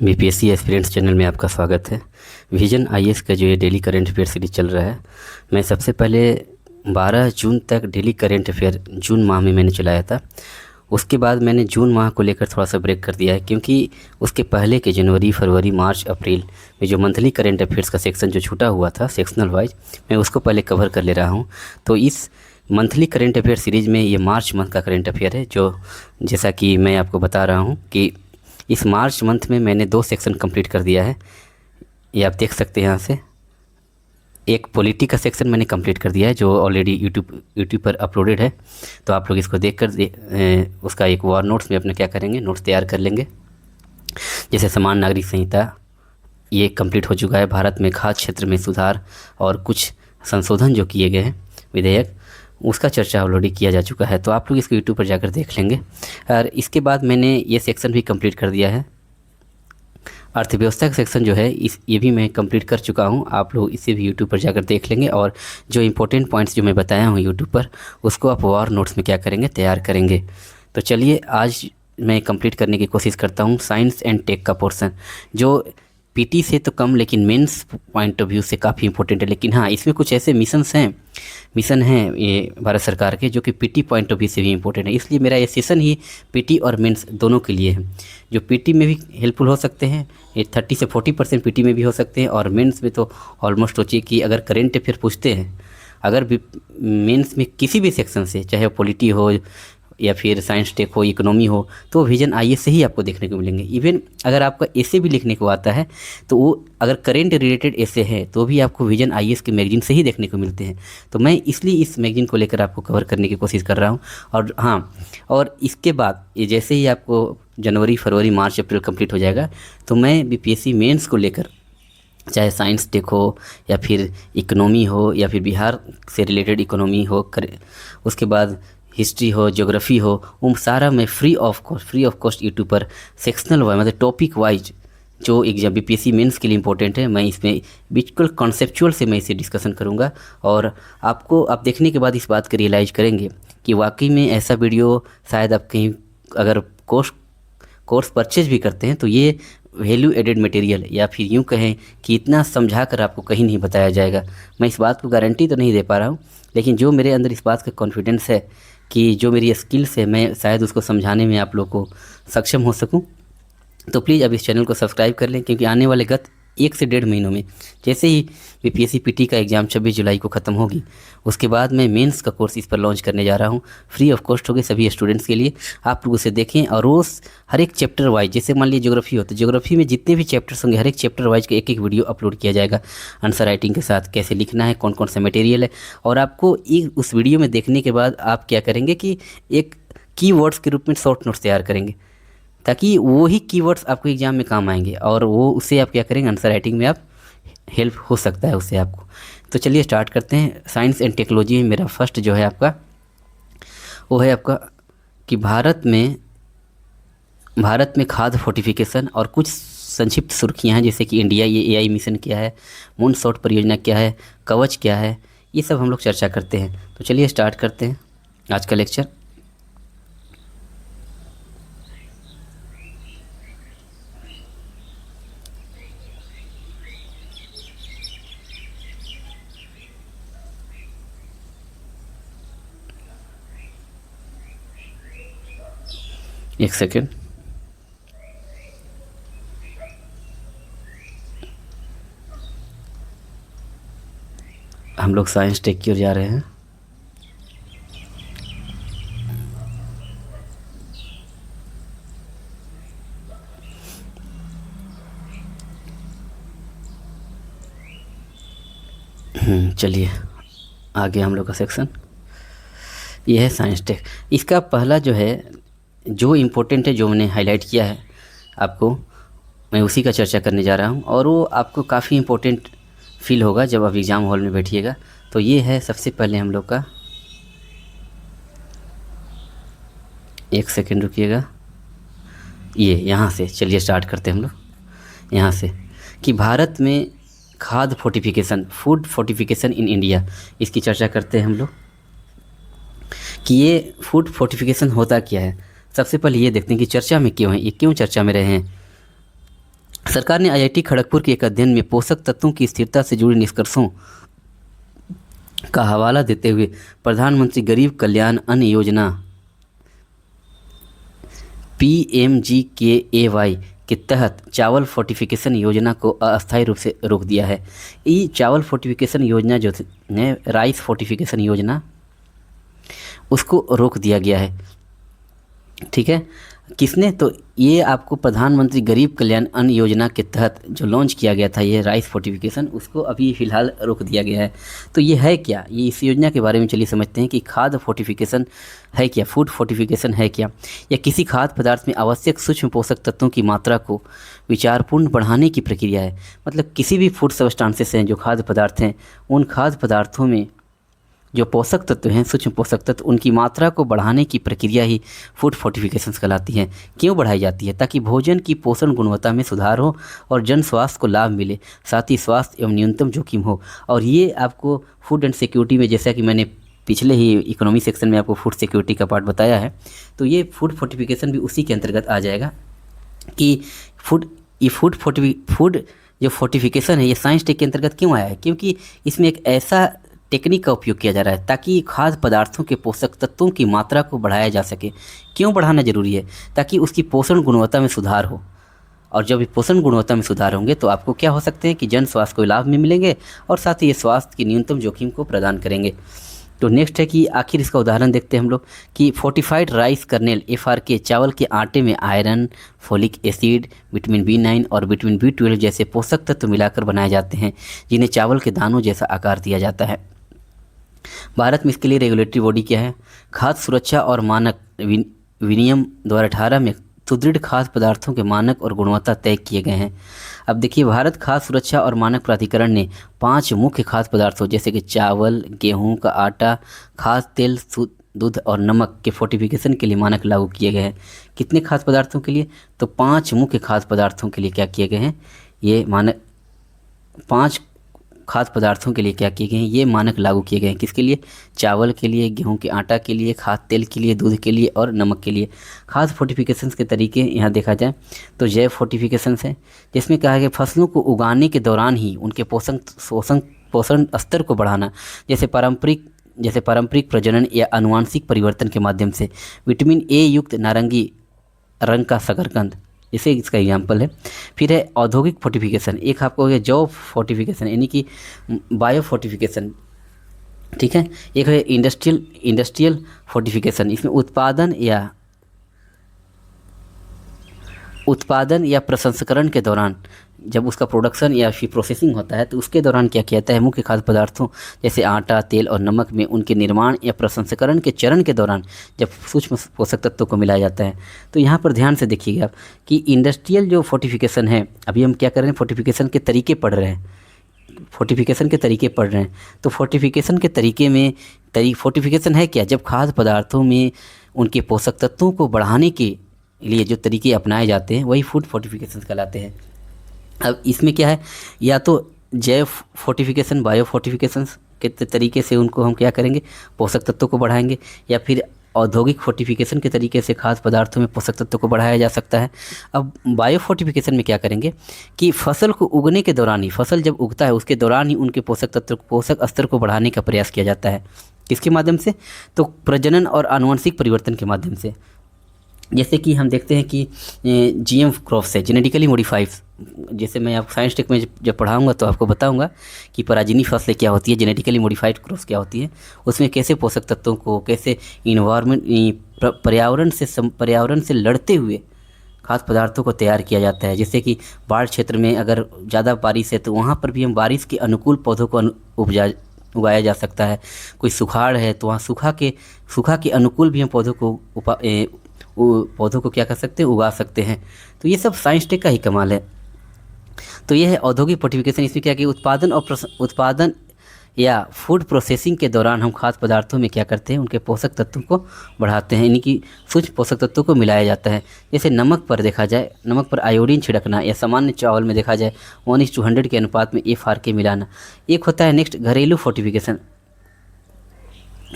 BPSC aspirants channel में आपका स्वागत है। विजन आईएएस का जो ये डेली करंट अफेयर सीरीज चल रहा है, मैं सबसे पहले 12 जून तक डेली करंट अफेयर जून माह में मैंने चलाया था। उसके बाद मैंने जून माह को लेकर थोड़ा सा ब्रेक कर दिया है, क्योंकि उसके पहले के जनवरी, फरवरी, मार्च, अप्रैल में जो मंथली करंट अफेयर्स का सेक्शन जो छूटा हुआ था सेक्शनल वाइज, मैं उसको पहले कवर कर ले रहा हूँ। तो इस मंथली करंट अफेयर सीरीज़ में ये मार्च मंथ का करंट अफेयर है, जो जैसा कि मैं आपको बता रहा हूँ कि इस मार्च मंथ में मैंने 2 सेक्शन कंप्लीट कर दिया है। ये आप देख सकते हैं यहाँ से। एक पॉलिटी का सेक्शन मैंने कंप्लीट कर दिया है, जो ऑलरेडी यूट्यूब पर अपलोडेड है। तो आप लोग इसको देखकर उसका एक वार नोट्स में अपने क्या करेंगे, नोट्स तैयार कर लेंगे। जैसे समान नागरिक संहिता, ये कंप्लीट हो चुका है। भारत में खाद्य क्षेत्र में सुधार और कुछ संशोधन जो किए गए हैं विधेयक, उसका चर्चा ऑलरेडी किया जा चुका है। तो आप लोग इसको यूट्यूब पर जाकर देख लेंगे। और इसके बाद मैंने ये सेक्शन भी कंप्लीट कर दिया है। अर्थव्यवस्था का सेक्शन जो है ये भी मैं कंप्लीट कर चुका हूँ। आप लोग इसे भी यूट्यूब पर जाकर देख लेंगे, और जो इंपॉर्टेंट पॉइंट्स जो मैं बताया हूँ यूट्यूब पर, उसको आप वार नोट्स में क्या करेंगे, तैयार करेंगे। तो चलिए आज मैं कंप्लीट करने की कोशिश करता हूँ साइंस एंड टेक का पोर्शन, जो पीटी से तो कम लेकिन मेंस पॉइंट ऑफ व्यू से काफ़ी इंपॉर्टेंट है। लेकिन हाँ, इसमें कुछ ऐसे मिशन हैं ये भारत सरकार के, जो कि पीटी पॉइंट ऑफ व्यू से भी इंपॉर्टेंट है। इसलिए मेरा ये सेशन ही पीटी और मेंस दोनों के लिए है। जो पीटी में भी हेल्पफुल हो सकते हैं, ये 30 से 40% पीटी में भी हो सकते हैं, और मेंस में तो ऑलमोस्ट सोचिए कि अगर करेंट अफेयर पूछते हैं, अगर भी मेंस में किसी भी सेक्शन से, चाहे वो पॉलिटी हो या फिर साइंस टेक हो, इकोनॉमी हो, तो विजन आईएएस से ही आपको देखने को मिलेंगे। इवन अगर आपका ऐसे भी लिखने को आता है, तो वो अगर करंट रिलेटेड ऐसे है तो भी आपको विजन आईएएस के मैगजीन से ही देखने को मिलते हैं। तो मैं इसलिए इस मैगजीन को लेकर आपको कवर करने की कोशिश कर रहा हूँ। और हाँ, और इसके बाद ये जैसे ही आपको जनवरी, फरवरी, मार्च, अप्रैल कंप्लीट हो जाएगा, तो मैं बीपीएससी मेंस को लेकर, चाहे साइंस टेक हो या फिर इकोनॉमी हो या फिर बिहार से रिलेटेड इकोनॉमी हो, उसके बाद हिस्ट्री हो, ज्योग्राफी हो, वो सारा मैं फ्री ऑफ कॉस्ट यूट्यूब पर सेक्शनल वाइज, मतलब टॉपिक वाइज, जो एग्जाम बीपीएससी मेंस के लिए इंपॉर्टेंट है, मैं इसमें बिल्कुल कॉन्सेप्चुअल से मैं इसे डिस्कशन करूंगा। और आप देखने के बाद इस बात को रियलाइज़ करेंगे कि वाकई में ऐसा वीडियो शायद आप कहीं अगर कोर्स परचेज भी करते हैं, तो ये वैल्यू एडेड मटेरियल, या फिर यूँ कहें कि इतना समझा कर आपको कहीं नहीं बताया जाएगा। मैं इस बात को गारंटी तो नहीं दे पा रहा हूँ, लेकिन जो मेरे अंदर इस बात का कॉन्फिडेंस है कि जो मेरी स्किल्स है, मैं शायद उसको समझाने में आप लोग को सक्षम हो सकूं। तो प्लीज़ अब इस चैनल को सब्सक्राइब कर लें, क्योंकि आने वाले गत 1 से 1.5 महीनों में, जैसे ही बीपीएससी पीटी का एग्ज़ाम 26 जुलाई को ख़त्म होगी, उसके बाद मैं मेंस का कोर्स इस पर लॉन्च करने जा रहा हूं। फ्री ऑफ कॉस्ट होगी सभी स्टूडेंट्स के लिए। आप लोग उसे देखें, और रोज़ हर एक चैप्टर वाइज, जैसे मान लीजिए ज्योग्राफी हो तो ज्योग्राफी में जितने भी चैप्टर्स होंगे, हर एक चैप्टर वाइज का एक वीडियो अपलोड किया जाएगा आंसर राइटिंग के साथ, कैसे लिखना है, कौन कौन सा मटेरियल है। और आपको उस वीडियो में देखने के बाद आप क्या करेंगे कि एक कीवर्ड्स के रूप में शॉर्ट नोट्स तैयार करेंगे, ताकि वो ही कीवर्ड्स आपको एग्जाम में काम आएंगे, और वो उससे आप क्या करेंगे, आंसर राइटिंग में आप हेल्प हो सकता है उससे आपको। तो चलिए स्टार्ट करते हैं। साइंस एंड टेक्नोलॉजी में मेरा फर्स्ट जो है आपका, वो है आपका कि भारत में खाद्य फोर्टिफिकेशन, और कुछ संक्षिप्त सुर्खियाँ हैं, जैसे कि इंडिया ये एआई मिशन क्या है, मून शॉट परियोजना क्या है, कवच क्या है, ये सब हम लोग चर्चा करते हैं। तो चलिए स्टार्ट करते हैं आज का लेक्चर। एक सेकेंड, हम लोग साइंस टेक की ओर जा रहे हैं। चलिए आगे हम लोग का सेक्शन ये है साइंस टेक। इसका पहला जो है, जो इम्पोर्टेंट है, जो मैंने हाईलाइट किया है आपको, मैं उसी का चर्चा करने जा रहा हूँ, और वो आपको काफ़ी इम्पोर्टेंट फील होगा जब आप एग्ज़ाम हॉल में बैठिएगा। तो ये है सबसे पहले हम लोग का, एक सेकेंड रुकिएगा, ये यहाँ से चलिए स्टार्ट करते हैं हम लोग यहाँ से, कि भारत में खाद्य fortification, food fortification in India, इसकी चर्चा करते हैं हम लोग कि ये फूड फोर्टिफिकेशन होता क्या है। सबसे पहले ये देखते हैं कि चर्चा में क्यों है, ये क्यों चर्चा में रहे हैं। सरकार ने आईआईटी खड़गपुर के एक अध्ययन में पोषक तत्वों की स्थिरता से जुड़े निष्कर्षों का हवाला देते हुए प्रधानमंत्री गरीब कल्याण अन्न योजना PMGKAY के तहत चावल फोर्टिफिकेशन योजना को अस्थायी रूप से रोक दिया है। ये चावल फोर्टिफिकेशन योजना जो है, राइस फोर्टिफिकेशन योजना, उसको रोक दिया गया है। ठीक है, किसने? तो ये आपको प्रधानमंत्री गरीब कल्याण अन्न योजना के तहत जो लॉन्च किया गया था ये राइस फोर्टिफिकेशन, उसको अभी फ़िलहाल रोक दिया गया है। तो ये है क्या? ये इस योजना के बारे में चलिए समझते हैं कि खाद्य फोर्टिफिकेशन है क्या, फूड फोर्टिफिकेशन है क्या। या किसी खाद्य पदार्थ में आवश्यक सूक्ष्म पोषक तत्वों की मात्रा को विचारपूर्ण बढ़ाने की प्रक्रिया है। मतलब किसी भी फूड सब्सटेंसेस हैं, जो खाद्य पदार्थ हैं, उन खाद्य पदार्थों में जो पोषक तत्व हैं, सूक्ष्म पोषक तत्व, उनकी मात्रा को बढ़ाने की प्रक्रिया ही फूड फोर्टिफिकेशंस कहलाती है। क्यों बढ़ाई जाती है? ताकि भोजन की पोषण गुणवत्ता में सुधार हो और जन स्वास्थ्य को लाभ मिले, साथ ही स्वास्थ्य एवं न्यूनतम जोखिम हो। और ये आपको फूड एंड सिक्योरिटी में, जैसा कि मैंने पिछले ही इकोनॉमी सेक्शन में आपको फूड सिक्योरिटी का पार्ट बताया है, तो ये फूड फोर्टिफिकेशन भी उसी के अंतर्गत आ जाएगा कि फूड जो फोर्टिफिकेशन है ये साइंस टेक के अंतर्गत क्यों आया है? क्योंकि इसमें एक ऐसा टेक्निक का उपयोग किया जा रहा है ताकि खाद्य पदार्थों के पोषक तत्वों की मात्रा को बढ़ाया जा सके। क्यों बढ़ाना ज़रूरी है? ताकि उसकी पोषण गुणवत्ता में सुधार हो, और जब ये पोषण गुणवत्ता में सुधार होंगे तो आपको क्या हो सकते हैं कि जन स्वास्थ्य को लाभ में मिलेंगे और साथ ही ये स्वास्थ्य की न्यूनतम जोखिम को प्रदान करेंगे। तो नेक्स्ट है कि आखिर इसका उदाहरण देखते हैं हम लोग कि फोर्टिफाइड राइस कर्नेल FRK चावल के आटे में iron, folic acid, vitamin B9 और विटामिन B12 जैसे पोषक तत्व मिलाकर बनाए जाते हैं, जिन्हें चावल के दानों जैसा आकार दिया जाता है। भारत में इसके लिए रेगुलेटरी बॉडी क्या है? खाद्य सुरक्षा और मानक विनियम 2018 में सुदृढ़ खाद्य पदार्थों के मानक और गुणवत्ता तय किए गए हैं। अब देखिए, भारत खाद्य सुरक्षा और मानक प्राधिकरण ने 5 मुख्य खाद्य पदार्थों जैसे कि चावल, गेहूं का आटा, खाद्य तेल, दूध और नमक के फोर्टिफिकेशन के लिए मानक लागू किए गए हैं। कितने खाद्य पदार्थों के लिए? तो 5 मुख्य खाद्य पदार्थों के लिए क्या किए गए हैं? ये मानक 5 खाद्य पदार्थों के लिए क्या किए गए हैं? ये मानक लागू किए गए हैं। किसके लिए? चावल के लिए, गेहूं के आटा के लिए, खाद्य तेल के लिए, दूध के लिए और नमक के लिए। खाद्य फोर्टिफिकेशंस के तरीके यहाँ देखा जाए तो जैव फोर्टिफिकेशंस है, जिसमें कहा गया फसलों को उगाने के दौरान ही उनके पोषण स्तर को बढ़ाना, जैसे पारंपरिक प्रजनन या आनुवांशिक परिवर्तन के माध्यम से। विटामिन A युक्त नारंगी रंग का शकरकंद, इसे इसका एग्जाम्पल है। फिर है औद्योगिक फोर्टिफिकेशन, एक आपको हो गया जॉब फोर्टिफिकेशन यानी कि बायो फोर्टिफिकेशन, ठीक है। एक है इंडस्ट्रियल फोर्टिफिकेशन, इसमें उत्पादन या प्रसंस्करण के दौरान, जब उसका प्रोडक्शन या फिर प्रोसेसिंग होता है तो उसके दौरान क्या किया जाता है? मुख्य खाद्य पदार्थों जैसे आटा, तेल और नमक में उनके निर्माण या प्रसंस्करण के चरण के दौरान जब सूक्ष्म पोषक तत्वों को मिलाया जाता है। तो यहाँ पर ध्यान से देखिएगा कि इंडस्ट्रियल जो फोर्टिफिकेशन है, अभी हम क्या कर रहे हैं? फोर्टिफिकेशन के तरीके पढ़ रहे हैं। तो फोर्टिफिकेशन के तरीके में फोर्टिफिकेशन है क्या? जब खाद्य पदार्थों में उनके पोषक तत्वों को बढ़ाने के लिए जो तरीके अपनाए जाते हैं वही फूड फोर्टिफिकेशन कहलाते हैं। अब इसमें क्या है? या तो जैव फोर्टिफिकेशन, बायो फोर्टिफिकेशन के तरीके से उनको हम क्या करेंगे? पोषक तत्वों को बढ़ाएंगे, या फिर औद्योगिक फोर्टिफिकेशन के तरीके से खाद्य पदार्थों में पोषक तत्वों को बढ़ाया जा सकता है। अब बायो फोर्टिफिकेशन में क्या करेंगे कि फसल को उगने के दौरान ही, फसल जब उगता है उसके दौरान ही उनके पोषक स्तर को बढ़ाने का प्रयास किया जाता है। किसके माध्यम से? तो प्रजनन और आनुवंशिक परिवर्तन के माध्यम से। जैसे कि हम देखते हैं कि GM क्रॉप्स है, जेनेटिकली मॉडिफाइड, जैसे मैं आप साइंस टेक में जब पढ़ाऊंगा तो आपको बताऊंगा कि पराजिनी फसलें क्या होती है, जेनेटिकली मॉडिफाइड क्रॉप्स क्या होती है, उसमें कैसे पोषक तत्वों को, कैसे पर्यावरण से लड़ते हुए खाद्य पदार्थों को तैयार किया जाता है। जैसे कि बाढ़ क्षेत्र में अगर ज़्यादा बारिश है तो वहाँ पर भी हम बारिश के अनुकूल पौधों को उगाया जा सकता है। कोई सुखाड़ है तो वहाँ सूखा के अनुकूल भी हम पौधों को क्या कर सकते हैं? उगा सकते हैं। तो ये सब साइंस टेक का ही कमाल है। तो ये है औद्योगिक फोर्टिफिकेशन। इसमें क्या कि उत्पादन या फूड प्रोसेसिंग के दौरान हम खाद्य पदार्थों में क्या करते हैं? उनके पोषक तत्वों को बढ़ाते हैं, यानी कि सूक्ष्म पोषक तत्वों को मिलाया जाता है। जैसे नमक पर देखा जाए, नमक पर आयोडीन छिड़कना, या सामान्य चावल में देखा जाए 1:100 के अनुपात में FRK मिलाना। एक होता है नेक्स्ट घरेलू फोर्टिफिकेशन।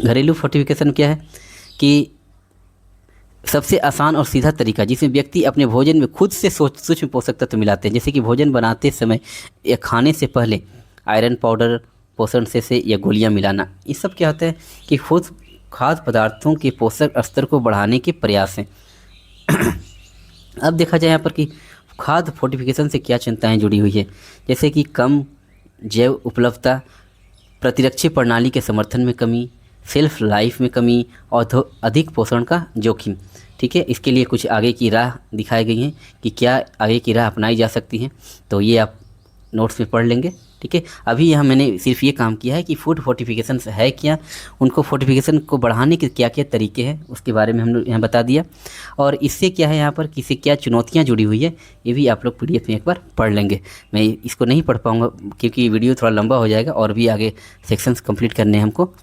घरेलू फोर्टिफिकेशन क्या है कि सबसे आसान और सीधा तरीका जिसमें व्यक्ति अपने भोजन में खुद से सूक्ष्म पोषक तत्व मिलाते हैं, जैसे कि भोजन बनाते समय या खाने से पहले आयरन पाउडर, पोषण से या गोलियां मिलाना। ये सब क्या होता है कि खुद खाद्य पदार्थों के पोषक स्तर को बढ़ाने के प्रयास हैं। अब देखा जाए यहाँ पर कि खाद्य फोर्टिफिकेशन से क्या चिंताएं जुड़ी हुई है, जैसे कि कम जैव उपलब्धता, प्रतिरक्षी प्रणाली के समर्थन में कमी, सेल्फ लाइफ में कमी और अधिक पोषण का जोखिम। ठीक है, इसके लिए कुछ आगे की राह दिखाई गई हैं कि क्या आगे की राह अपनाई जा सकती हैं, तो ये आप नोट्स में पढ़ लेंगे। ठीक है, अभी यहाँ मैंने सिर्फ ये काम किया है कि फूड फोर्टिफिकेशन है क्या, उनको फोर्टिफिकेशन को बढ़ाने के क्या क्या तरीके हैं उसके बारे में हम लोग यहाँ बता दिया, और इससे क्या है यहाँ पर किसी क्या चुनौतियाँ जुड़ी हुई है ये भी आप लोग PDF में एक बार पढ़ लेंगे। मैं इसको नहीं पढ़ पाऊँगा क्योंकि वीडियो थोड़ा लंबा हो जाएगा और भी आगे सेक्शंस कंप्लीट करने हैं हमको।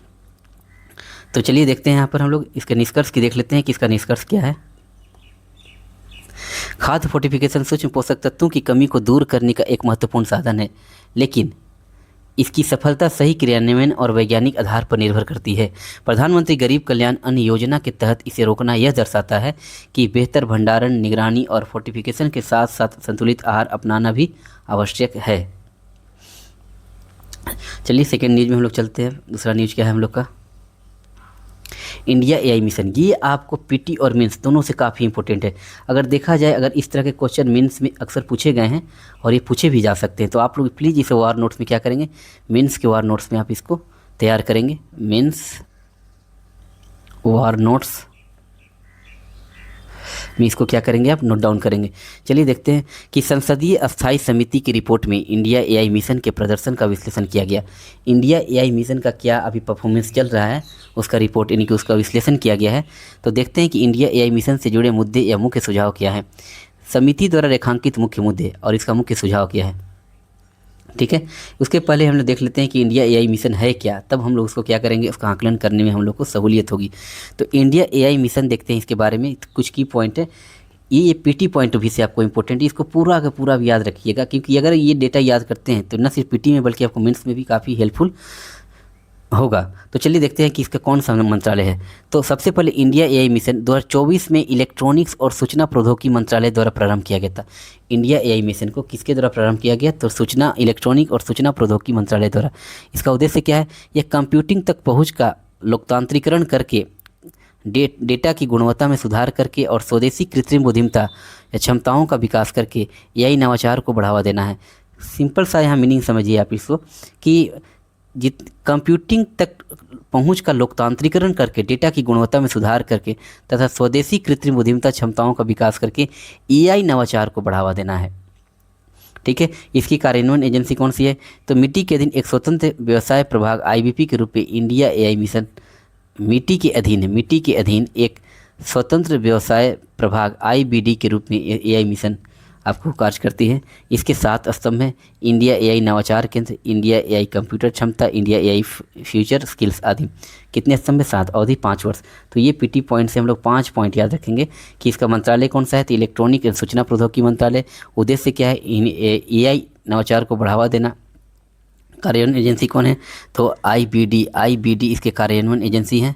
तो चलिए देखते हैं यहाँ पर हम लोग इसके निष्कर्ष की देख लेते हैं कि इसका निष्कर्ष क्या है। खाद्य फोर्टिफिकेशन सूक्ष्म पोषक तत्वों की कमी को दूर करने का एक महत्वपूर्ण साधन है, लेकिन इसकी सफलता सही क्रियान्वयन और वैज्ञानिक आधार पर निर्भर करती है। प्रधानमंत्री गरीब कल्याण अन्न योजना के तहत इसे रोकना यह दर्शाता है कि बेहतर भंडारण, निगरानी और फोर्टिफिकेशन के साथ साथ संतुलित आहार अपनाना भी आवश्यक है। चलिए सेकेंड न्यूज़ में हम लोग चलते हैं। दूसरा न्यूज़ क्या है हम लोग का, इंडिया AI मिशन। ये आपको PT और मेंस दोनों से काफ़ी इंपॉर्टेंट है। अगर देखा जाए, अगर इस तरह के क्वेश्चन मेंस में अक्सर पूछे गए हैं और ये पूछे भी जा सकते हैं, तो आप लोग प्लीज़ इसे वार नोट्स में क्या करेंगे, मेंस के वार नोट्स में आप इसको तैयार करेंगे। मेंस वार नोट्स में इसको क्या करेंगे, आप नोट डाउन करेंगे। चलिए देखते हैं कि संसदीय स्थायी समिति की रिपोर्ट में इंडिया AI मिशन के प्रदर्शन का विश्लेषण किया गया। इंडिया AI मिशन का क्या अभी परफॉर्मेंस चल रहा है उसका रिपोर्ट यानी कि उसका विश्लेषण किया गया है। तो देखते हैं कि इंडिया AI मिशन से जुड़े मुद्दे या मुख्य सुझाव क्या है, समिति द्वारा रेखांकित मुख्य मुद्दे और इसका मुख्य सुझाव क्या है। ठीक है, उसके पहले हम लोग देख लेते हैं कि इंडिया AI मिशन है क्या, तब हम लोग उसको क्या करेंगे, उसका आकलन करने में हम लोग को सहूलियत होगी। तो इंडिया AI मिशन देखते हैं, इसके बारे में कुछ की पॉइंट है। ये PT पॉइंट ऑफ व्यू से आपको इंपॉर्टेंट है, इसको पूरा का पूरा भी याद रखिएगा, क्योंकि अगर ये डेटा याद करते हैं तो न सिर्फ PT में बल्कि आपको मेंस में भी काफ़ी हेल्पफुल होगा। तो चलिए देखते हैं कि इसका कौन सा मंत्रालय है। तो सबसे पहले इंडिया AI मिशन 2024 में इलेक्ट्रॉनिक्स और सूचना प्रौद्योगिकी मंत्रालय द्वारा प्रारंभ किया गया था। इंडिया AI मिशन को किसके द्वारा प्रारंभ किया गया, तो इलेक्ट्रॉनिक और सूचना प्रौद्योगिकी मंत्रालय द्वारा। इसका उद्देश्य क्या है, यह कंप्यूटिंग तक पहुँच का लोकतांत्रिकरण करके, डेटा की गुणवत्ता में सुधार करके और स्वदेशी कृत्रिम बुद्धिमत्ता या क्षमताओं का विकास करके AI नवाचार को बढ़ावा देना है। सिंपल सा यहाँ मीनिंग समझिए आप इसको कि कंप्यूटिंग तक पहुंच का लोकतांत्रिकरण करके, डेटा की गुणवत्ता में सुधार करके तथा स्वदेशी कृत्रिम बुद्धिमत्ता क्षमताओं का विकास करके AI नवाचार को बढ़ावा देना है। ठीक है, इसकी कार्यान्वयन एजेंसी कौन सी है, तो मिट्टी के अधीन एक स्वतंत्र व्यवसाय प्रभाग IBP के रूप में इंडिया AI मिशन मिट्टी के अधीन एक स्वतंत्र व्यवसाय प्रभाग IBD के रूप में AI मिशन आपको कार्य करती है। इसके 7 स्तंभ हैं, इंडिया AI नवाचार केंद्र, इंडिया AI कंप्यूटर क्षमता, इंडिया AI फ्यूचर स्किल्स आदि। कितने स्तंभ है, 7, अवधि 5 वर्ष। तो ये PT पॉइंट से हम लोग 5 पॉइंट याद रखेंगे कि इसका मंत्रालय कौन सा है, तो इलेक्ट्रॉनिक एवं सूचना प्रौद्योगिकी मंत्रालय। उद्देश्य क्या है, AI नवाचार को बढ़ावा देना। कार्यान्वयन एजेंसी कौन है, तो IBD इसके कार्यान्वयन एजेंसी हैं।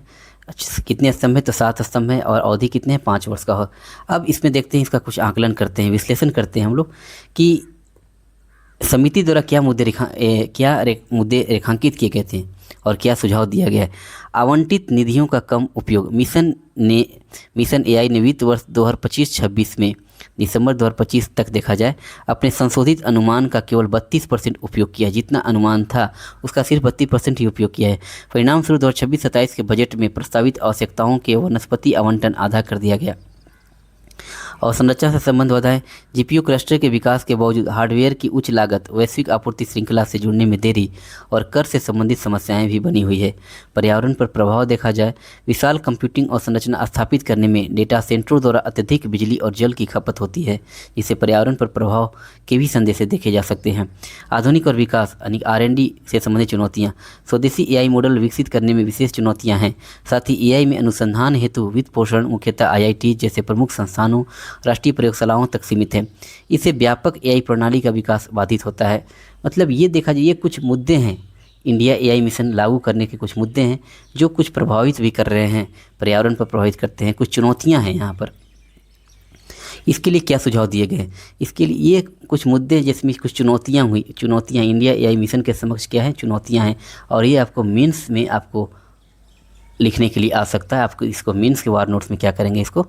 कितने स्तंभ है, तो 7 स्तंभ है और अवधि कितने हैं, 5 वर्ष का हो। अब इसमें देखते हैं, इसका कुछ आकलन करते हैं, विश्लेषण करते हैं हम लोग कि समिति द्वारा क्या मुद्दे रेखांकित किए गए थे और क्या सुझाव दिया गया है। आवंटित निधियों का कम उपयोग। मिशन AI ने वित्त वर्ष 2025-26 में दिसंबर 2025 तक देखा जाए अपने संशोधित अनुमान का केवल 32% उपयोग किया। जितना अनुमान था उसका सिर्फ 32% ही उपयोग किया है। परिणाम स्वरूप 2026-27 के बजट में प्रस्तावित आवश्यकताओं के वनस्पति आवंटन आधा कर दिया गया। और संरचना से संबंध बढ़ाएं। GPU क्लस्टर के विकास के बावजूद हार्डवेयर की उच्च लागत, वैश्विक आपूर्ति श्रृंखला से जुड़ने में देरी और कर से संबंधित समस्याएं भी बनी हुई है। पर्यावरण पर प्रभाव देखा जाए, विशाल कंप्यूटिंग और संरचना स्थापित करने में डेटा सेंटरों द्वारा अत्यधिक बिजली और जल की खपत होती है, जिससे पर्यावरण पर प्रभाव के भी संदेश देखे जा सकते हैं। आधुनिक और विकास यानी R&D से संबंधित चुनौतियाँ। स्वदेशी AI मॉडल विकसित करने में विशेष चुनौतियाँ हैं। साथ ही AI में अनुसंधान हेतु वित्त पोषण मुख्यतः IIT जैसे प्रमुख संस्थानों, राष्ट्रीय प्रयोगशालाओं तक सीमित है। इससे व्यापक AI प्रणाली का विकास बाधित होता है। मतलब ये देखा जाए, ये कुछ मुद्दे हैं इंडिया एआई मिशन लागू करने के कुछ मुद्दे हैं जो कुछ प्रभावित भी कर रहे हैं, पर्यावरण पर प्रभावित करते हैं, कुछ चुनौतियां हैं यहाँ पर। इसके लिए क्या सुझाव दिए गए हैं, इसके लिए ये कुछ मुद्दे हैं जिसमें कुछ चुनौतियाँ इंडिया एआई मिशन के समक्ष क्या है, चुनौतियाँ हैं। और ये आपको मेंस में आपको लिखने के लिए आ सकता है। आपको इसको मेंस के वार नोट्स में क्या करेंगे, इसको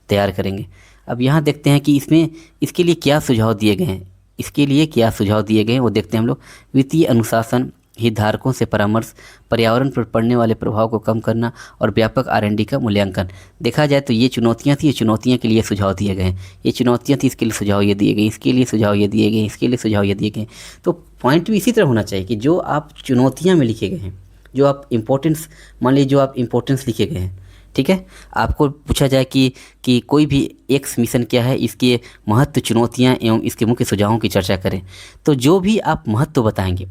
तैयार करेंगे। अब यहाँ देखते हैं कि इसमें इसके लिए क्या सुझाव दिए गए हैं, इसके लिए क्या सुझाव दिए गए हैं वो देखते हैं हम लोग। वित्तीय अनुशासन, हितधारकों से परामर्श, पर्यावरण पर पड़ने वाले प्रभाव को कम करना और व्यापक आर&डी का मूल्यांकन। देखा जाए तो ये चुनौतियाँ थी, ये चुनौतियाँ के लिए सुझाव दिए गए हैं। ये चुनौतियाँ थी, इसके लिए सुझाव ये दिए गए, इसके लिए सुझाव ये दिए गए, इसके लिए सुझाव ये दिए गए। तो पॉइंट भी इसी तरह होना चाहिए कि जो आप चुनौतियाँ में लिखे गए हैं, जो आप इम्पोर्टेंस, मान लीजिए जो आप इम्पोर्टेंस लिखे गए हैं, ठीक है, आपको पूछा जाए कि कोई भी एक्स मिशन क्या है, इसके महत्व, चुनौतियाँ एवं इसके मुख्य सुझावों की चर्चा करें। तो जो भी आप महत्व बताएंगे,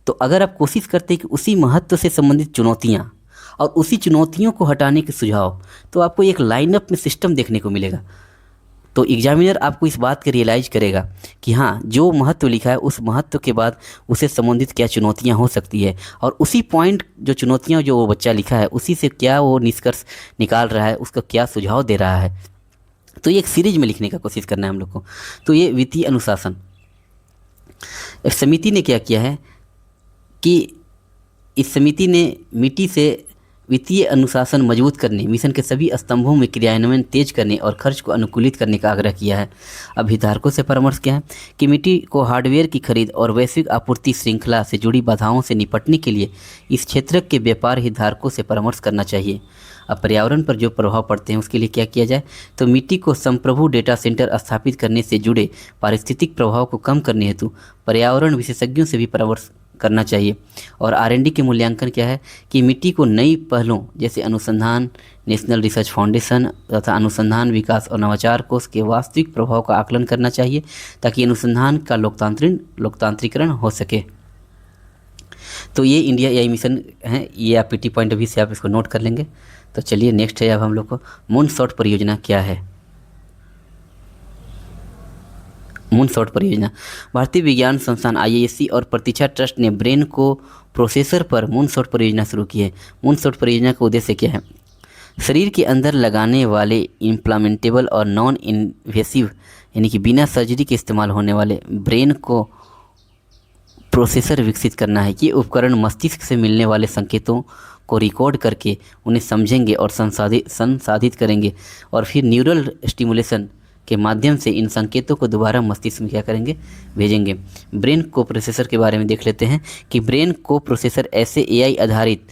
तो अगर आप कोशिश करते हैं कि उसी महत्व से संबंधित चुनौतियाँ और उसी चुनौतियों को हटाने के सुझाव, तो आपको एक लाइनअप में सिस्टम देखने को मिलेगा। तो एग्जामिनर आपको इस बात के रियलाइज करेगा कि हाँ, जो महत्व लिखा है उस महत्व के बाद उससे संबंधित क्या चुनौतियाँ हो सकती है, और उसी पॉइंट जो चुनौतियाँ जो वो बच्चा लिखा है उसी से क्या वो निष्कर्ष निकाल रहा है, उसका क्या सुझाव दे रहा है। तो ये एक सीरीज में लिखने का कोशिश करना है हम लोग को। तो ये वित्तीय अनुशासन, समिति ने क्या किया है कि इस समिति ने मिट्टी से वित्तीय अनुशासन मजबूत करने, मिशन के सभी स्तंभों में क्रियान्वयन तेज करने और खर्च को अनुकूलित करने का आग्रह किया है। अब हितधारकों से परामर्श क्या है कि मिट्टी को हार्डवेयर की खरीद और वैश्विक आपूर्ति श्रृंखला से जुड़ी बाधाओं से निपटने के लिए इस क्षेत्र के व्यापार हितधारकों से परामर्श करना चाहिए। अब पर्यावरण पर जो प्रभाव पड़ते हैं उसके लिए क्या किया जाए, तो मिट्टी को संप्रभु डेटा सेंटर स्थापित करने से जुड़े पारिस्थितिक प्रभाव को कम करने हेतु पर्यावरण विशेषज्ञों से भी परामर्श करना चाहिए। और आर&डी के मूल्यांकन क्या है कि मिट्टी को नई पहलों जैसे अनुसंधान, नेशनल रिसर्च फाउंडेशन तथा अनुसंधान विकास और नवाचार कोष के वास्तविक प्रभाव का आकलन करना चाहिए ताकि अनुसंधान का लोकतांत्रिकरण हो सके। तो ये इंडिया एआई मिशन है, ये आप पीटी पॉइंट ऑफ व्यू से आप इसको नोट कर लेंगे। तो चलिए नेक्स्ट है अब हम लोग को मूनशॉट परियोजना क्या है। मूनशॉट परियोजना, भारतीय विज्ञान संस्थान IISc और प्रतीक्षा ट्रस्ट ने ब्रेन को प्रोसेसर पर मूनशॉट परियोजना शुरू की है। मूनशॉट परियोजना का उद्देश्य क्या है, शरीर के अंदर लगाने वाले इम्प्लांटेबल और नॉन इन्वेसिव यानी कि बिना सर्जरी के इस्तेमाल होने वाले ब्रेन को प्रोसेसर विकसित करना है। ये उपकरण मस्तिष्क से मिलने वाले संकेतों को रिकॉर्ड करके उन्हें समझेंगे और संसाधित करेंगे और फिर न्यूरल स्टिमुलेशन के माध्यम से इन संकेतों को दोबारा मस्तिष्क में क्या करेंगे, भेजेंगे। ब्रेन को प्रोसेसर के बारे में देख लेते हैं कि ब्रेन को प्रोसेसर ऐसे एआई आधारित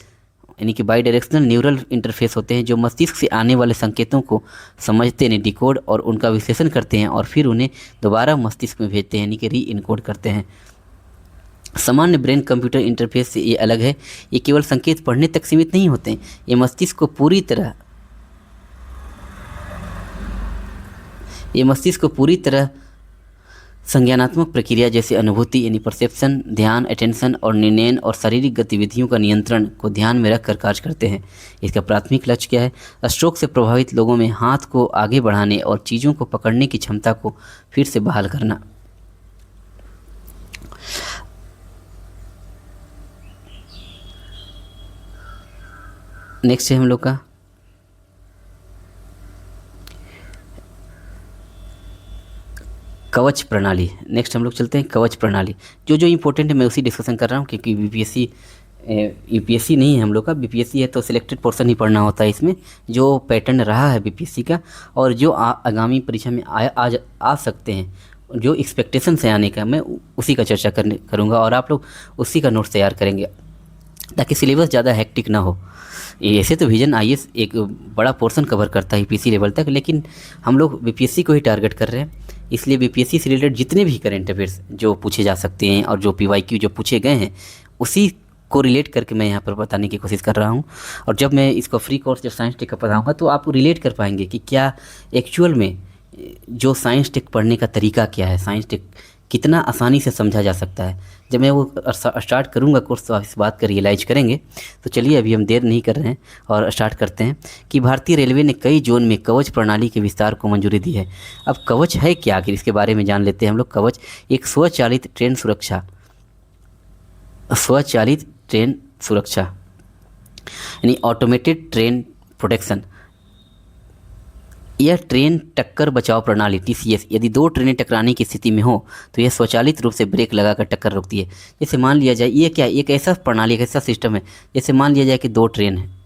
यानी कि बाई डायरेक्शनल न्यूरल इंटरफेस होते हैं जो मस्तिष्क से आने वाले संकेतों को समझते हैं, डिकोड और उनका विश्लेषण करते हैं और फिर उन्हें दोबारा मस्तिष्क में भेजते हैं यानी कि री इनकोड करते हैं। सामान्य ब्रेन कंप्यूटर इंटरफेस से ये अलग है, ये केवल संकेत पढ़ने तक सीमित नहीं होते हैं, ये मस्तिष्क को पूरी तरह संज्ञानात्मक प्रक्रिया जैसे अनुभूति यानी परसेप्शन, ध्यान, अटेंशन और निर्णय और शारीरिक गतिविधियों का नियंत्रण को ध्यान में रखकर कार्य करते हैं। इसका प्राथमिक लक्ष्य क्या है, स्ट्रोक से प्रभावित लोगों में हाथ को आगे बढ़ाने और चीज़ों को पकड़ने की क्षमता को फिर से बहाल करना। नेक्स्ट है हम लोग का कवच प्रणाली। नेक्स्ट हम लोग चलते हैं कवच प्रणाली। जो इंपॉर्टेंट है मैं उसी डिस्कशन कर रहा हूँ क्योंकि यूपीएससी नहीं है हम लोग का, बीपीएससी है तो सिलेक्टेड पोर्शन ही पढ़ना होता है इसमें, जो पैटर्न रहा है बीपीएससी का और जो आगामी परीक्षा में आ सकते हैं, जो एक्सपेक्टेशन से आने का, मैं उसी का चर्चा करूँगा और आप लोग उसी का नोट्स तैयार करेंगे ताकि सिलेबस ज़्यादा हेक्टिक ना हो। ऐसे तो विजन आईएएस एक बड़ा पोर्शन कवर करता है यूपीएससी लेवल तक, लेकिन हम लोग बीपीएससी को ही टारगेट कर रहे हैं, इसलिए बीपीएससी से रिलेटेड जितने भी करंट अफेयर्स जो पूछे जा सकते हैं और जो पीवाईक्यू जो पूछे गए हैं उसी को रिलेट करके मैं यहाँ पर बताने की कोशिश कर रहा हूँ। और जब मैं इसको फ्री कोर्स जब साइंस टेक का पढ़ाऊँगा तो आप रिलेट कर पाएंगे कि क्या एक्चुअल में जो साइंस टेक पढ़ने का तरीका क्या है, साइंस टेक कितना आसानी से समझा जा सकता है। जब मैं वो स्टार्ट करूँगा कोर्स तो आप इस बात का रियलाइज करेंगे। तो चलिए अभी हम देर नहीं कर रहे हैं और स्टार्ट करते हैं कि भारतीय रेलवे ने कई जोन में कवच प्रणाली के विस्तार को मंजूरी दी है। अब कवच है क्या, आखिर इसके बारे में जान लेते हैं हम लोग। कवच एक स्वचालित ट्रेन सुरक्षा यानी ऑटोमेटेड ट्रेन प्रोटेक्शन। यह ट्रेन टक्कर बचाव प्रणाली TCS यदि दो ट्रेनें टकराने की स्थिति में हो तो यह स्वचालित रूप से ब्रेक लगाकर टक्कर रोकती है। जैसे मान लिया जाए, ये क्या है, एक ऐसा प्रणाली, एक ऐसा सिस्टम है, जैसे मान लिया जाए कि दो ट्रेन हैं,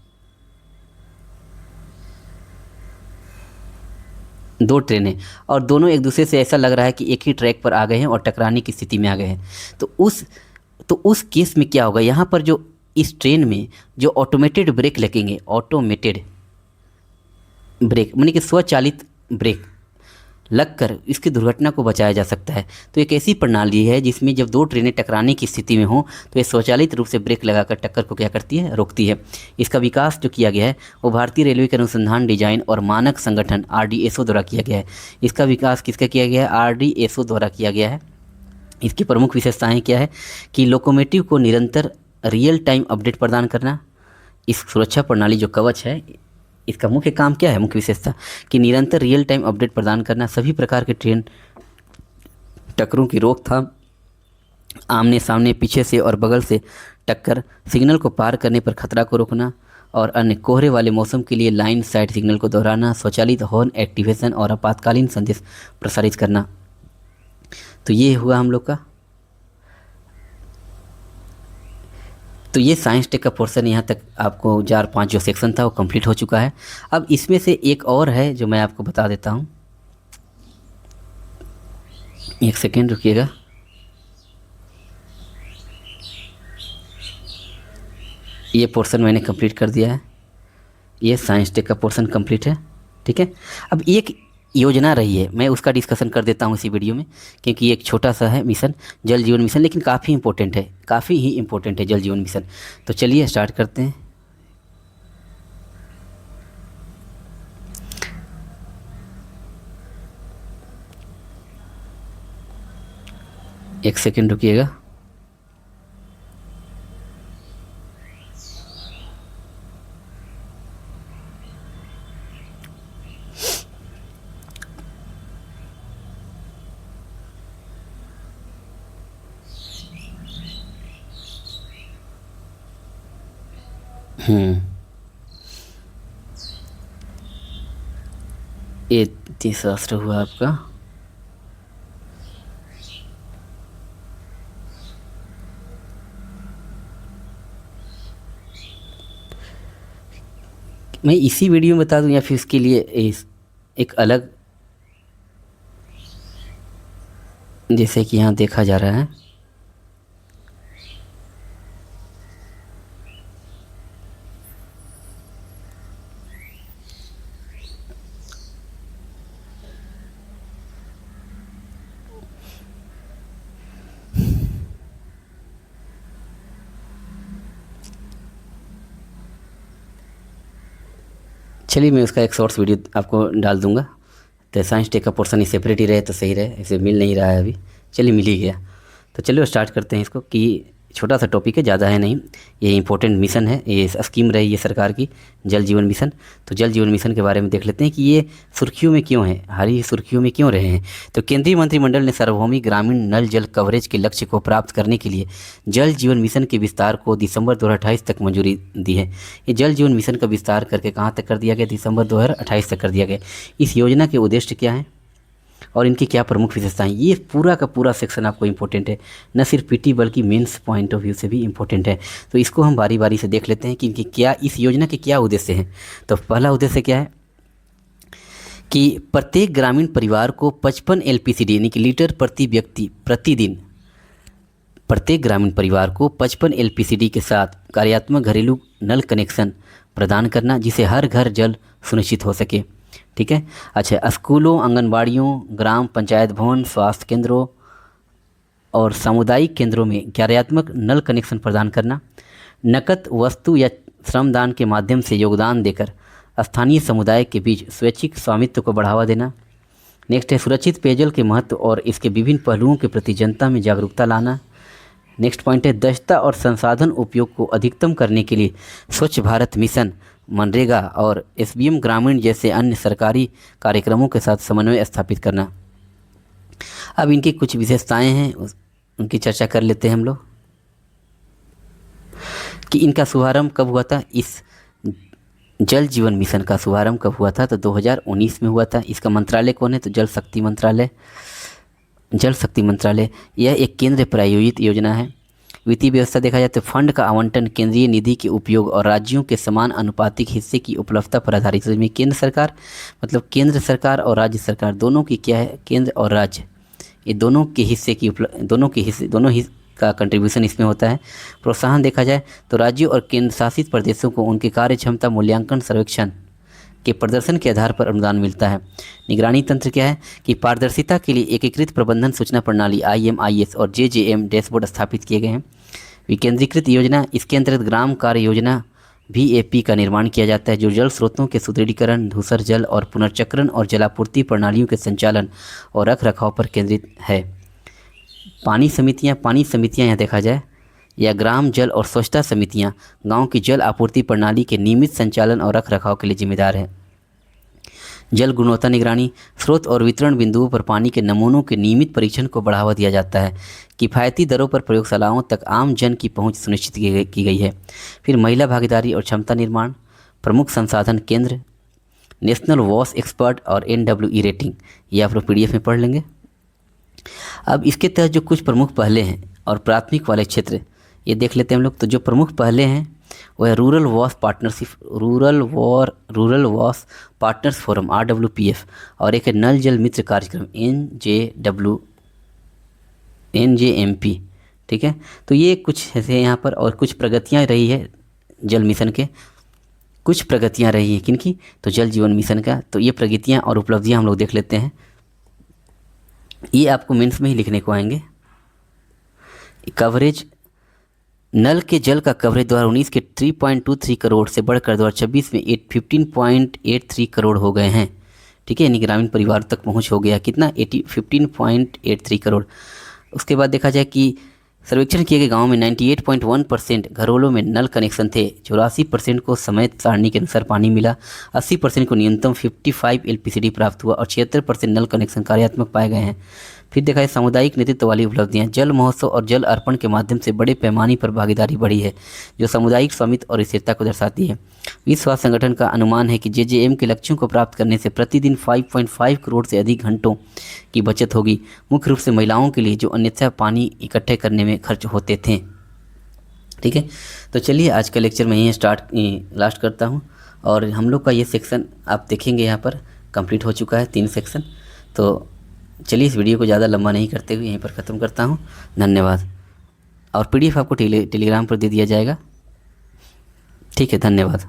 दो ट्रेनें और दोनों एक दूसरे से ऐसा लग रहा है कि एक ही ट्रैक पर आ गए हैं और टकराने की स्थिति में आ गए हैं। तो उस केस में क्या होगा, यहाँ पर जो इस ट्रेन में जो ऑटोमेटेड ब्रेक लगेंगे, ऑटोमेटेड ब्रेक माने कि स्वचालित ब्रेक लगकर इसकी दुर्घटना को बचाया जा सकता है। तो एक ऐसी प्रणाली है जिसमें जब दो ट्रेनें टकराने की स्थिति में हो तो ये स्वचालित रूप से ब्रेक लगाकर टक्कर को क्या करती है, रोकती है। इसका विकास जो किया गया है वो भारतीय रेलवे के अनुसंधान डिजाइन और मानक संगठन RDSO द्वारा किया गया है। इसका विकास किसका किया गया है, RDSO द्वारा किया गया है। इसकी प्रमुख विशेषताएँ क्या है कि लोकोमोटिव को निरंतर रियल टाइम अपडेट प्रदान करना। इस सुरक्षा प्रणाली जो कवच है इसका मुख्य काम क्या है, मुख्य विशेषता कि निरंतर रियल टाइम अपडेट प्रदान करना, सभी प्रकार के ट्रेन टक्करों की रोकथाम, आमने सामने, पीछे से और बगल से टक्कर, सिग्नल को पार करने पर खतरा को रोकना और अन्य कोहरे वाले मौसम के लिए लाइन साइड सिग्नल को दोहराना, स्वचालित हॉर्न एक्टिवेशन और आपातकालीन संदेश प्रसारित करना। तो ये हुआ हम लोग का, तो ये साइंस टेक का पोर्शन यहाँ तक आपको 4-5 जो सेक्शन था वो कंप्लीट हो चुका है। अब इसमें से एक और है जो मैं आपको बता देता हूँ, एक सेकेंड रुकिएगा। ये पोर्शन मैंने कंप्लीट कर दिया है, ये साइंस टेक का पोर्शन कंप्लीट है, ठीक है। अब एक योजना रही है, मैं उसका डिस्कशन कर देता हूँ इसी वीडियो में, क्योंकि एक छोटा सा है मिशन, जल जीवन मिशन, लेकिन काफ़ी इंपॉर्टेंट है, काफ़ी ही इंपॉर्टेंट है जल जीवन मिशन। तो चलिए स्टार्ट करते हैं। एक सेकेंड रुकिएगा। ये तीसरा राष्ट्र हुआ आपका, मैं इसी वीडियो में बता दूं या फिर इसके लिए एक अलग, जैसे कि यहाँ देखा जा रहा है, चलिए मैं उसका एक शॉर्ट्स वीडियो आपको डाल दूंगा। तो साइंस टेक का पोर्शन ही सेपरेट ही रहे तो सही रहे, इसे मिल नहीं रहा है अभी, चलिए मिल ही गया। तो चलिए स्टार्ट करते हैं इसको, कि छोटा सा टॉपिक है, ज़्यादा है नहीं, ये इंपॉर्टेंट मिशन है, ये स्कीम रही है सरकार की, जल जीवन मिशन। तो जल जीवन मिशन के बारे में देख लेते हैं कि ये सुर्खियों में क्यों है, हरी सुर्खियों में क्यों रहे हैं। तो केंद्रीय मंत्रिमंडल ने सार्वभौमिक ग्रामीण नल जल कवरेज के लक्ष्य को प्राप्त करने के लिए जल जीवन मिशन के विस्तार को दिसंबर 2028 तक मंजूरी दी है। ये जल जीवन मिशन का विस्तार करके कहाँ तक कर दिया गया, दिसंबर 2028 तक कर दिया गया। इस योजना के उद्देश्य क्या हैं और इनकी क्या प्रमुख विशेषताएं, ये पूरा का पूरा सेक्शन आपको इंपॉर्टेंट है, न सिर्फ पीटी बल्कि मेंस पॉइंट ऑफ व्यू से भी इंपॉर्टेंट है। तो इसको हम बारी बारी से देख लेते हैं कि इनकी क्या, इस योजना के क्या उद्देश्य हैं। तो पहला उद्देश्य क्या है कि प्रत्येक ग्रामीण परिवार को 55 LPCD यानी कि लीटर प्रति व्यक्ति प्रतिदिन, प्रत्येक ग्रामीण परिवार को 55 LPCD के साथ कार्यात्मक घरेलू नल कनेक्शन प्रदान करना, जिसे हर घर जल सुनिश्चित हो सके, ठीक है। अच्छा, स्कूलों, आंगनबाड़ियों, ग्राम पंचायत भवन, स्वास्थ्य केंद्रों और सामुदायिक केंद्रों में कार्यात्मक नल कनेक्शन प्रदान करना, नकद वस्तु या श्रमदान के माध्यम से योगदान देकर स्थानीय समुदाय के बीच स्वैच्छिक स्वामित्व को बढ़ावा देना। नेक्स्ट है सुरक्षित पेयजल के महत्व और इसके विभिन्न पहलुओं के प्रति जनता में जागरूकता लाना। नेक्स्ट पॉइंट है दक्षता और संसाधन उपयोग को अधिकतम करने के लिए स्वच्छ भारत मिशन, मनरेगा और SBM ग्रामीण जैसे अन्य सरकारी कार्यक्रमों के साथ समन्वय स्थापित करना। अब इनकी कुछ विशेषताएं हैं, उनकी चर्चा कर लेते हैं हम लोग। कि इनका शुभारंभ कब हुआ था, इस जल जीवन मिशन का शुभारंभ कब हुआ था, तो 2019 में हुआ था। इसका मंत्रालय कौन है, तो जल शक्ति मंत्रालय। जल शक्ति मंत्रालय यह एक केंद्र प्रायोजित योजना है। वित्तीय व्यवस्था देखा जाए तो फंड का आवंटन केंद्रीय निधि के उपयोग और राज्यों के समान अनुपातिक हिस्से की उपलब्धता पर आधारित है। केंद्र सरकार मतलब केंद्र सरकार और राज्य सरकार दोनों की क्या है, केंद्र और राज्य ये दोनों के हिस्से की दोनों ही का कंट्रीब्यूशन इसमें होता है। प्रोत्साहन देखा जाए तो राज्यों और केंद्र शासित प्रदेशों को उनके कार्य क्षमता मूल्यांकन सर्वेक्षण के प्रदर्शन के आधार पर अनुदान मिलता है। निगरानी तंत्र क्या है कि पारदर्शिता के लिए एकीकृत प्रबंधन सूचना प्रणाली IMIS और JJM डैशबोर्ड स्थापित किए गए हैं। विकेंद्रीकृत योजना, इसके अंतर्गत ग्राम कार्य योजना VAP का निर्माण किया जाता है, जो जल स्रोतों के सुदृढ़ीकरण, धूसर जल और पुनर्चक्रण और जलापूर्ति प्रणालियों के संचालन और रख रखाव पर केंद्रित है। पानी समितियाँ यहाँ देखा जाए या ग्राम जल और स्वच्छता समितियाँ गांव की जल आपूर्ति प्रणाली के नियमित संचालन और रख रखाव के लिए जिम्मेदार है। जल गुणवत्ता निगरानी, स्रोत और वितरण बिंदुओं पर पानी के नमूनों के नियमित परीक्षण को बढ़ावा दिया जाता है। किफ़ायती दरों पर प्रयोगशालाओं तक आम जन की पहुंच सुनिश्चित की गई है। फिर महिला भागीदारी और क्षमता निर्माण, प्रमुख संसाधन केंद्र, नेशनल वॉश एक्सपर्ट और NWE रेटिंग, ये आप लोग PDF में पढ़ लेंगे। अब इसके तहत जो कुछ प्रमुख पहले हैं और प्राथमिक वाले क्षेत्र ये देख लेते हैं हम लोग। तो जो प्रमुख पहले हैं वह है rural wash partners forum RWPF और एक है नल जल मित्र कार्यक्रम NJMP। ठीक है, तो ये कुछ ऐसे यहाँ पर और कुछ प्रगतियाँ रही है जल मिशन के, कुछ प्रगतियाँ रही हैं किनकी, तो जल जीवन मिशन का। तो ये प्रगतियाँ और उपलब्धियाँ हम लोग देख लेते हैं। ये आपको मेंस में ही लिखने को आएंगे। कवरेज, नल के जल का कवरेज 2019 के 3.23 करोड़ से बढ़कर 2026 में 15.83 करोड़ हो गए हैं। ठीक है, यानी ग्रामीण परिवार तक पहुंच हो गया कितना, 15.83 करोड़। उसके बाद देखा जाए कि सर्वेक्षण किए गए गाँव में 98.1% घरों में नल कनेक्शन थे। 84% को समय सारणी के अनुसार पानी मिला। 80% को न्यूनतम 55 LPCD प्राप्त हुआ और 76% नल कनेक्शन कार्यात्मक पाए गए हैं। फिर देखा जाए सामुदायिक नेतृत्व वाली उपलब्धियां, जल महोत्सव और जल अर्पण के माध्यम से बड़े पैमाने पर भागीदारी बढ़ी है, जो सामुदायिक स्वामित्व और स्थिरता को दर्शाती है। विश्व स्वास्थ्य संगठन का अनुमान है कि JJM के लक्ष्यों को प्राप्त करने से प्रतिदिन 5.5 करोड़ से अधिक घंटों की बचत होगी, मुख्य रूप से महिलाओं के लिए जो अन्यथा पानी इकट्ठे करने में खर्च होते थे। ठीक है, तो चलिए आज का लेक्चर मैं यहीं लास्ट करता हूँ और हम लोग का ये सेक्शन आप देखेंगे यहाँ पर कंप्लीट हो चुका है, 3 सेक्शन। तो चलिए इस वीडियो को ज़्यादा लंबा नहीं करते हुए यहीं पर ख़त्म करता हूँ। धन्यवाद। और PDF आपको टेलीग्राम पर दे दिया जाएगा। ठीक है, धन्यवाद।